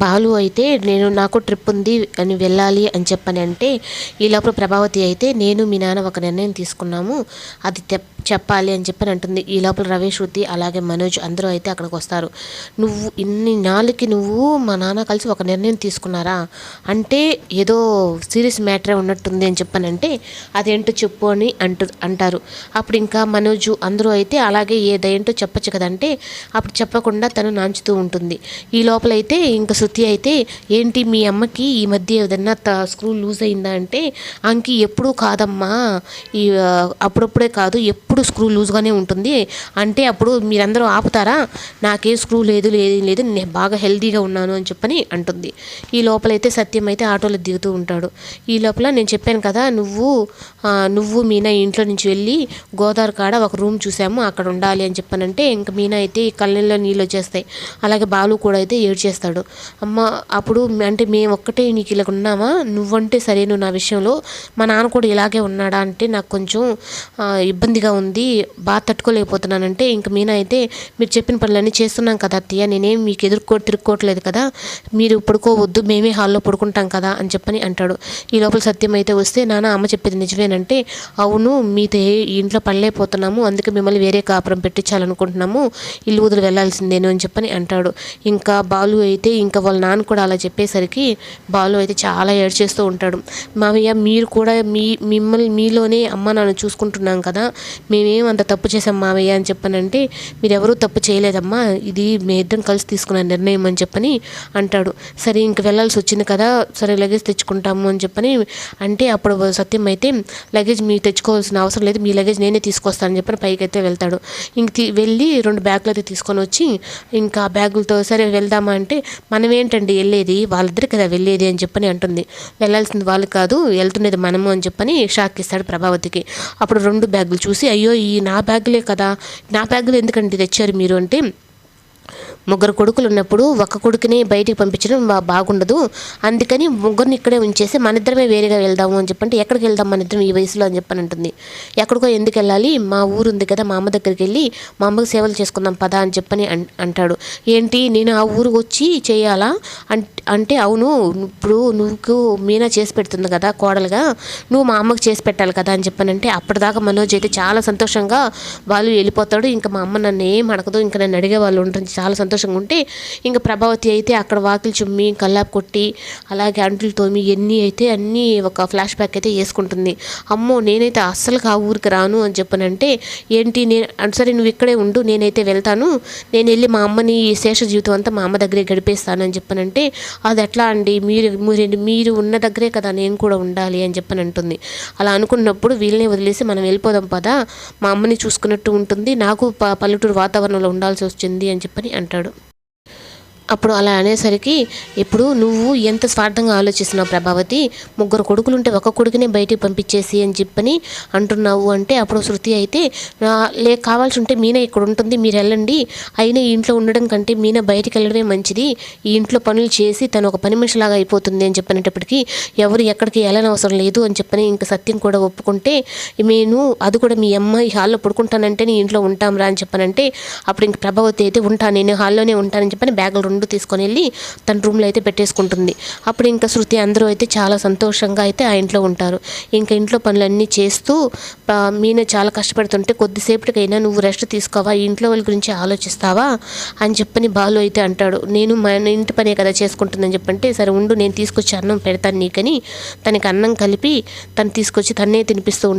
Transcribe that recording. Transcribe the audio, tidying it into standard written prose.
బాలు అయితే నాకు ట్రిప్ ఉంది అని వెళ్ళాలి అని చెప్పనంటే, ఈ లోపల ప్రభావతి అయితే నేను మీ నాన్న ఒక నిర్ణయం తీసుకున్నాము, అది చెప్పాలి అని చెప్పని అంటుంది. ఈ లోపల రవి, శృతి అలాగే మనోజ్ అందరూ అయితే అక్కడికి వస్తారు. నువ్వు ఇన్ని నాళ్ళకి నువ్వు మా నాన్న కలిసి ఒక నిర్ణయం తీసుకున్నారా అంటే ఏదో సీరియస్ మ్యాటరే ఉన్నట్టుంది అని చెప్పనంటే, అదేంటో చెప్పు అని అంటారు. అప్పుడు ఇంకా మనోజు అందరూ అయితే అలాగే ఏదేంటో చెప్పచ్చు కదంటే, అప్పుడు చెప్పకుండా తను నాంచుతూ ఉంటుంది. ఈ లోపలైతే ఇంకా శృతి అయితే, ఏంటి మీ అమ్మకి ఈ మధ్య ఏదన్నా స్క్రూ లూజ్ అయిందా అంటే, అంకి ఎప్పుడూ కాదమ్మా, ఈ అప్పుడప్పుడే కాదు ఎప్పుడు స్క్రూ లూజ్గానే ఉంటుంది అంటే, అప్పుడు మీరందరూ ఆపుతారా, నాకే స్క్రూ లేదు నేను బాగా హెల్తీగా ఉన్నాను అని చెప్పని అంటుంది. ఈ లోపలైతే సత్యం అయితే ఆటోలో దిగుతూ ఉంటాడు. ఈ లోపల నేను చెప్పాను కదా, నువ్వు మీనా ఇంట్లో నుంచి వెళ్ళి గోదావరి కాడ ఒక రూమ్ చూసాము అక్కడ ఉండాలి అని చెప్పానంటే, ఇంకా మీనా అయితే ఈ కళ్ళల్లో నీళ్ళు వచ్చేస్తాయి. అలాగే బాలు కూడా అయితే ఏడ్చేస్తాడు. అమ్మ అప్పుడు అంటే మేము ఒక్కటే నీకు ఇలా ఉన్నామా, నువ్వంటే సరే నువ్వు నా విషయంలో, మా నాన్న కూడా ఇలాగే ఉన్నాడా అంటే నాకు కొంచెం ఇబ్బందిగా ఉంది, బాగా తట్టుకోలేకపోతున్నానంటే, ఇంక మీనా అయితే మీరు చెప్పిన పనులన్నీ చేస్తున్నాం కదా అత్తయ్య, నేనేం మీకు తిరుక్కోవట్లేదు కదా, మీరు పడుకోవద్దు మేమే హాల్లో పడుకుంటాం కదా అని చెప్పని అంటాడు. ఈ లోపల సత్యం అయితే వస్తే, నాన్న అమ్మ చెప్పేది నిజమేనంటే, అవును మీతో ఈ ఇంట్లో పడలేకపోతున్నాము, అందుకే మిమ్మల్ని వేరే కాపురం పెట్టించాలనుకుంటున్నాము, ఇల్లు వదిలి వెళ్ళాల్సిందేను అని చెప్పని అంటాడు. ఇంకా బాలు అయితే ఇంకా వాళ్ళ నాన్న కూడా అలా చెప్పేసరికి బాలు అయితే చాలా ఏడ్చేస్తూ ఉంటాడు. మామయ్య మీరు కూడా మీలోనే అమ్మ నాన్న చూసుకుంటున్నాం కదా, మేమేం అంత తప్పు చేసాం మామయ్య అని చెప్పనంటే, మీరెవరూ తప్పు చేయలేదమ్మా, ఇది మీ ఇద్దరం కలిసి తీసుకున్న నిర్ణయం అని చెప్పని అంటాడు. సరే ఇంక వెళ్ళాల్సి వచ్చింది కదా, సరే లగేజ్ తెచ్చుకుంటాము అని చెప్పని అంటే, అప్పుడు సత్యం అయితే లగేజ్ మీరు తెచ్చుకోవాల్సిన అవసరం లేదు, మీ లగేజ్ నేనే తీసుకొస్తానని చెప్పని పైకి అయితే వెళ్తాడు. ఇంక వెళ్ళి 2 బ్యాగులు అయితే తీసుకొని వచ్చి ఇంకా బ్యాగులతో సరే వెళ్దామా అంటే, మనం ఏంటండి వెళ్ళేది, వాళ్ళిద్దరు కదా వెళ్ళేది అని చెప్పని అంటుంది. వెళ్ళాల్సింది వాళ్ళు కాదు, వెళ్తున్నది మనము అని చెప్పని షాక్ ఇస్తాడు ప్రభావతికి. అప్పుడు 2 బ్యాగులు చూసి, అయ్యో ఈ నా బ్యాగులే కదా, నా బ్యాగులు ఎందుకంటే తెచ్చారు మీరు అంటే, 3 కొడుకులు ఉన్నప్పుడు ఒక కొడుకుని బయటికి పంపించడం బాగుండదు, అందుకని 3 ఇక్కడే ఉంచేసి మన ఇద్దరమే వేరేగా వెళ్దాము అని చెప్పంటే, ఎక్కడికి వెళ్దాం మన ఇద్దరం ఈ వయసులో అని చెప్పని అంటుంది. ఎక్కడికో ఎందుకు వెళ్ళాలి, మా ఊరు ఉంది కదా, మా అమ్మ దగ్గరికి వెళ్ళి మా అమ్మకి సేవలు చేసుకుందాం పదా అని చెప్పని అంటాడు. ఏంటి నేను ఆ ఊరికి వచ్చి చేయాలా అంటే, అవును ఇప్పుడు నువ్వు మీనా చేసి పెడుతుంది కదా కోడలుగా, నువ్వు మా అమ్మకి చేసి పెట్టాలి కదా అని చెప్పానంటే, అప్పటిదాకా మనోజ్ అయితే చాలా సంతోషంగా వాళ్ళు వెళ్ళిపోతాడు. ఇంకా మా అమ్మ నన్ను ఏం అడగదు, ఇంకా నన్ను అడిగే వాళ్ళు ఉంటుంది చాలా సంతోషంగా ఉంటే, ఇంకా ప్రభావతి అయితే అక్కడ వాకిలి చుమ్మి కల్లాపు కొట్టి అలాగే అంటులు తోమి అన్నీ ఒక ఫ్లాష్ బ్యాక్ అయితే వేసుకుంటుంది. అమ్మో నేనైతే అస్సలు ఆ ఊరికి రాను అని చెప్పనంటే, ఏంటి నేను సరే నువ్వు ఇక్కడే ఉండు, నేనైతే వెళ్తాను, నేను వెళ్ళి మా అమ్మని శేష జీవితం అంతా మా అమ్మ దగ్గరే గడిపేస్తాను అని చెప్పనంటే, అది ఎట్లా అండి, మీరు ఉన్న దగ్గరే కదా నేను కూడా ఉండాలి అని చెప్పని అంటుంది. అలా అనుకున్నప్పుడు వీళ్ళని వదిలేసి మనం వెళ్ళిపోదాం పదా, మా అమ్మని చూసుకున్నట్టు ఉంటుంది, నాకు పల్లెటూరు వాతావరణంలో ఉండాల్సి వచ్చింది అని చెప్పని అంటాడు. అప్పుడు అలా అనేసరికి, ఇప్పుడు నువ్వు ఎంత స్వార్థంగా ఆలోచిస్తున్నావు ప్రభావతి, 3 కొడుకులు ఉంటే ఒక కొడుకునే బయటికి పంపించేసి అని చెప్పని అంటున్నావు అంటే, అప్పుడు శృతి అయితే కావాల్సి ఉంటే మీనా ఇక్కడ ఉంటుంది, మీరు వెళ్ళండి, అయినా ఈ ఇంట్లో ఉండడం కంటే మీనా బయటికి వెళ్ళడమే మంచిది, ఈ ఇంట్లో పనులు చేసి తను ఒక పని మనిషిలాగా అయిపోతుంది అని చెప్పనేటప్పటికీ, ఎవరు ఎక్కడికి వెళ్ళనవసరం లేదు అని చెప్పని ఇంకా సత్యం కూడా ఒప్పుకుంటే, నేను అది కూడా మీ అమ్మ ఈ హాల్లో పడుకుంటానంటే నీ ఇంట్లో ఉంటాం రా అని చెప్పనంటే, అప్పుడు ఇంక ప్రభావతి అయితే ఉంటాను నేను హాల్లోనే ఉంటానని చెప్పని బ్యాగులు 2 తీసుకొని వెళ్ళి తన రూమ్లో అయితే పెట్టేసుకుంటుంది. అప్పుడు ఇంకా శృతి అందరూ అయితే చాలా సంతోషంగా అయితే ఆ ఇంట్లో ఉంటారు. ఇంకా ఇంట్లో పనులన్నీ చేస్తూ మీనా చాలా కష్టపడుతుంటే, కొద్దిసేపటికైనా నువ్వు రెస్ట్ తీసుకోవా, ఇంట్లో వాళ్ళ గురించి ఆలోచిస్తావా అని చెప్పని బాలు అయితే అంటాడు. నేను మా ఇంటి పనే కదా చేసుకుంటుందని చెప్పంటే, సరే ఉండు నేను తీసుకొచ్చి అన్నం పెడతాను నీకని తనకి అన్నం కలిపి తను తీసుకొచ్చి తన్నే తినిపిస్తూ